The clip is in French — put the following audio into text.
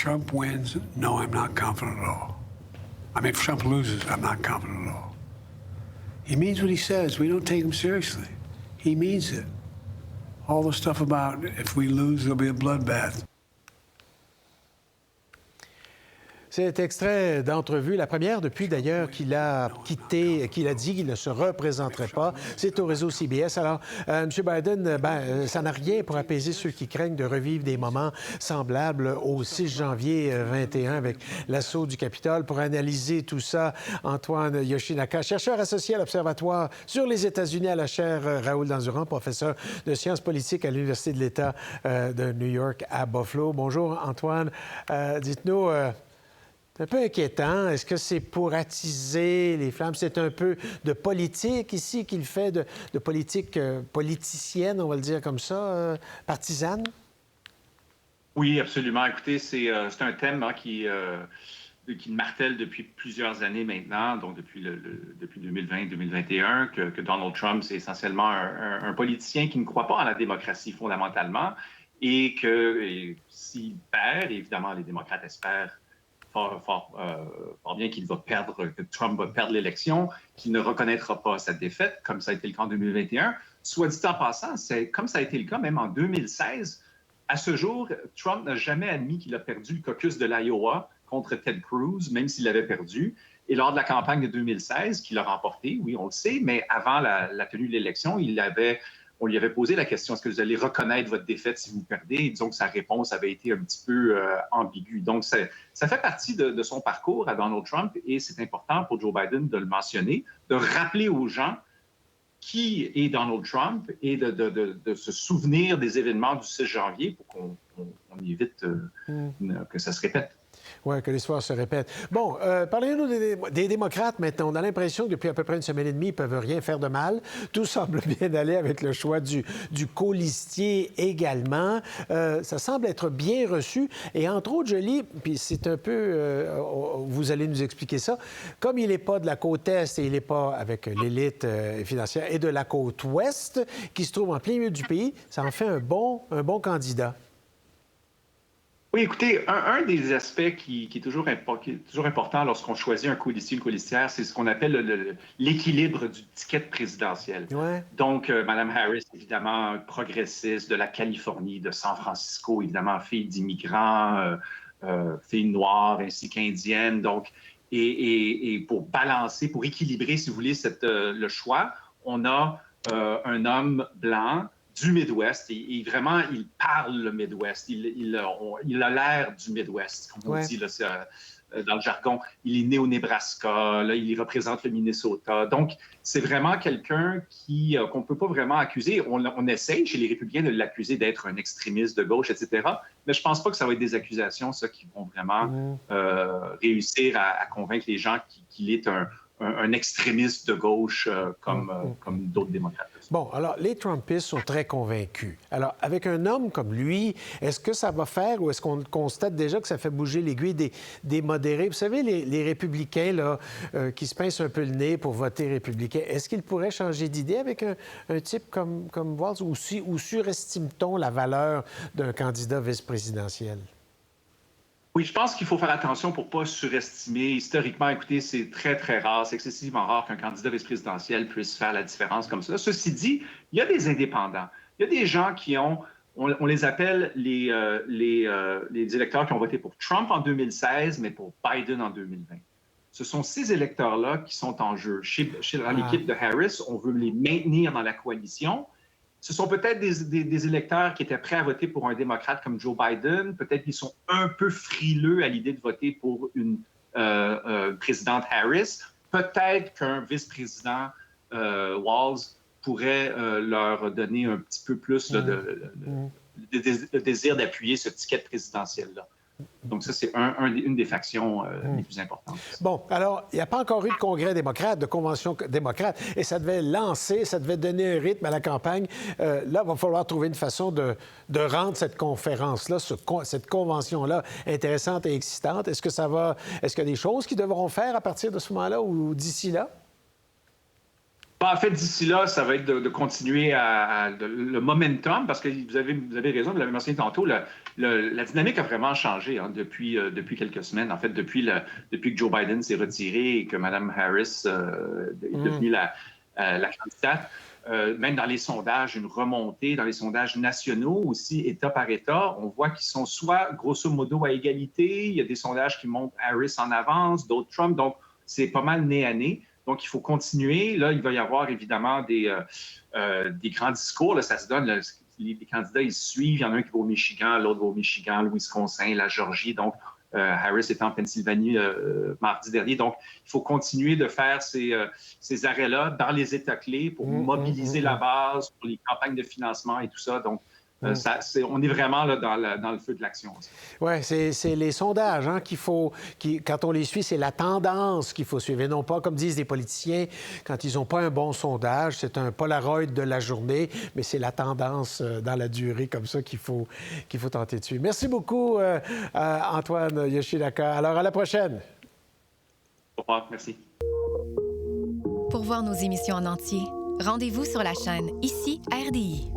Trump wins, no, I'm not confident at all. I mean, if Trump loses, I'm not confident at all. He means what he says. We don't take him seriously. He means it. All the stuff about if we lose, there'll be a bloodbath. Cet extrait d'entrevue, la première depuis d'ailleurs qu'il a quitté, qu'il a dit qu'il ne se représenterait pas, c'est au réseau CBS. Alors, M. Biden, ça n'a rien pour apaiser ceux qui craignent de revivre des moments semblables au 6 janvier 21 avec l'assaut du Capitole. Pour analyser tout ça, Antoine Yoshinaka, chercheur associé à l'Observatoire sur les États-Unis à la chaire Raoul Dandurand, professeur de sciences politiques à l'Université de l'État de New York à Buffalo. Bonjour, Antoine. Dites-nous... C'est un peu inquiétant. Est-ce que c'est pour attiser les flammes? C'est un peu de politique ici qu'il fait, de politique politicienne, on va le dire comme ça, partisane? Oui, absolument. Écoutez, c'est un thème qui martèle depuis plusieurs années maintenant, donc depuis 2020-2021, que Donald Trump, c'est essentiellement un politicien qui ne croit pas en la démocratie fondamentalement et que s'il perd, évidemment, les démocrates espèrent fort bien qu'il va perdre, que Trump va perdre l'élection, qu'il ne reconnaîtra pas sa défaite, comme ça a été le cas en 2021. Soit dit en passant, c'est comme ça a été le cas même en 2016. À ce jour, Trump n'a jamais admis qu'il a perdu le caucus de l'Iowa contre Ted Cruz, même s'il l'avait perdu. Et lors de la campagne de 2016, qu'il a remporté, oui, on le sait, mais avant la tenue de l'élection, on lui avait posé la question, est-ce que vous allez reconnaître votre défaite si vous perdez? Et disons que sa réponse avait été un petit peu ambiguë. Donc, ça fait partie de son parcours à Donald Trump et c'est important pour Joe Biden de le mentionner, de rappeler aux gens qui est Donald Trump et de se souvenir des événements du 6 janvier pour qu'on évite que ça se répète. Oui, que l'histoire se répète. Bon, parlez-nous des démocrates maintenant. On a l'impression que depuis à peu près une semaine et demie, ils ne peuvent rien faire de mal. Tout semble bien aller avec le choix du colistier également. Ça semble être bien reçu. Et entre autres, je lis, puis c'est un peu... vous allez nous expliquer ça. Comme il n'est pas de la côte Est et il n'est pas avec l'élite financière et de la côte Ouest, qui se trouve en plein milieu du pays, ça en fait un bon candidat. Oui, écoutez, un des aspects qui est toujours important lorsqu'on choisit un colistier, une colistière, c'est ce qu'on appelle l'équilibre du ticket présidentiel. Ouais. Donc, Mme Harris, évidemment, progressiste de la Californie, de San Francisco, évidemment, fille d'immigrants, fille noire ainsi qu'indienne. Donc, et pour balancer, pour équilibrer, si vous voulez, le choix, on a un homme blanc du Midwest. Et vraiment, il parle le Midwest. Il a l'air du Midwest, comme on dit là, dans le jargon. Il est né au Nebraska, là, il représente le Minnesota. Donc, c'est vraiment quelqu'un qu'on ne peut pas vraiment accuser. On essaye chez les républicains de l'accuser d'être un extrémiste de gauche, etc. Mais je ne pense pas que ça va être des accusations, ça, qui vont vraiment réussir à convaincre les gens qu'il est un extrémiste de gauche comme d'autres démocrates. Bon, alors, les Trumpistes sont très convaincus. Alors, avec un homme comme lui, est-ce que ça va faire ou est-ce qu'on constate déjà que ça fait bouger l'aiguille des modérés? Vous savez, les républicains, là, qui se pincent un peu le nez pour voter républicain, est-ce qu'ils pourraient changer d'idée avec un type comme Walz ou surestime-t-on la valeur d'un candidat vice-présidentiel? Oui, je pense qu'il faut faire attention pour ne pas surestimer. Historiquement, écoutez, c'est très, très rare, c'est excessivement rare qu'un candidat vice-présidentiel puisse faire la différence comme ça. Ceci dit, il y a des indépendants. Il y a des gens qui on les appelle les électeurs qui ont voté pour Trump en 2016, mais pour Biden en 2020. Ce sont ces électeurs-là qui sont en jeu. Dans l'équipe de Harris, on veut les maintenir dans la coalition. Ce sont peut-être des électeurs qui étaient prêts à voter pour un démocrate comme Joe Biden. Peut-être qu'ils sont un peu frileux à l'idée de voter pour une présidente Harris. Peut-être qu'un vice-président Walz pourrait leur donner un petit peu plus le désir d'appuyer ce ticket présidentiel-là. Donc, ça, c'est une des factions les plus importantes. Bon, alors, il n'y a pas encore eu de congrès démocrate, de convention démocrate, et ça devait lancer, ça devait donner un rythme à la campagne. Là, il va falloir trouver une façon de rendre cette conférence-là, cette convention-là intéressante et excitante. Est-ce qu'il y a des choses qu'ils devront faire à partir de ce moment-là ou d'ici là? En fait, d'ici là, ça va être de continuer le momentum, parce que vous avez raison, vous l'avez mentionné tantôt, la dynamique a vraiment changé depuis quelques semaines. En fait, depuis que Joe Biden s'est retiré et que Mme Harris est devenue la candidate, même dans les sondages, une remontée, dans les sondages nationaux aussi, État par État, on voit qu'ils sont soit grosso modo à égalité, il y a des sondages qui montrent Harris en avance, d'autres Trump, donc c'est pas mal nez à nez. Donc, il faut continuer. Là, il va y avoir évidemment des grands discours. Là, ça se donne. Là, les candidats, ils se suivent. Il y en a un qui va au Michigan, l'autre va au Michigan, le Wisconsin, la Georgie. Donc, Harris est en Pennsylvanie mardi dernier. Donc, il faut continuer de faire ces arrêts-là dans les États clés pour mobiliser la base, pour les campagnes de financement et tout ça. Donc, on est vraiment là, dans le feu de l'action. Oui, c'est les sondages quand on les suit, c'est la tendance qu'il faut suivre. Et non pas, comme disent les politiciens, quand ils n'ont pas un bon sondage, c'est un Polaroid de la journée, mais c'est la tendance dans la durée comme ça qu'il faut tenter de suivre. Merci beaucoup, Antoine Yoshidaka. Alors, à la prochaine. Au revoir, merci. Pour voir nos émissions en entier, rendez-vous sur la chaîne Ici RDI.